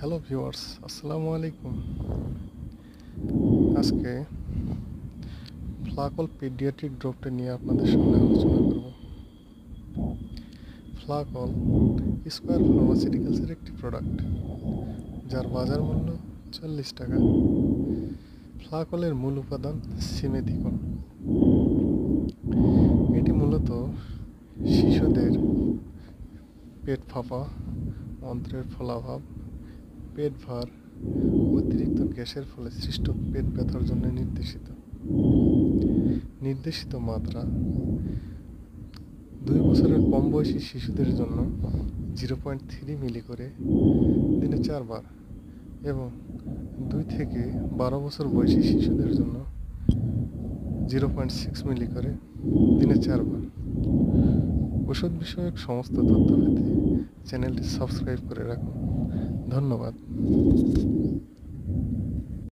Hello viewers, আসসালামু আলাইকুম। আজকে ফ্লাকল পেডিয়াট্রিক ড্রপটা নিয়ে আপনাদের সামনে আলোচনা করব। ফ্লাকল স্কয়ার ফার্মাসিউটিক্যালসের একটি প্রোডাক্ট, যার বাজার মূল্য 40 টাকা। ফ্লাকলের মূল উপাদান সিমেথিকন। এটি মূলত শিশুদের পেট ফাঁপা, অন্ত্রের ফোলাভাব, পেট ভার, অতিরিক্ত গ্যাসের ফলে সৃষ্ট পেট ব্যথার জন্য নির্দেশিত মাত্রা 2 বছরের কম বয়সী শিশুদের জন্য 0.3 মিলি করে দিনে 4 বার এবং 2 থেকে 12 বছর বয়সী শিশুদের জন্য 0.6 মিলি করে দিনে 4 বার। ওষুধ বিষয়ক সমস্ত তথ্য পেতে চ্যানেলটি সাবস্ক্রাইব করে রাখুন। ধন্যবাদ।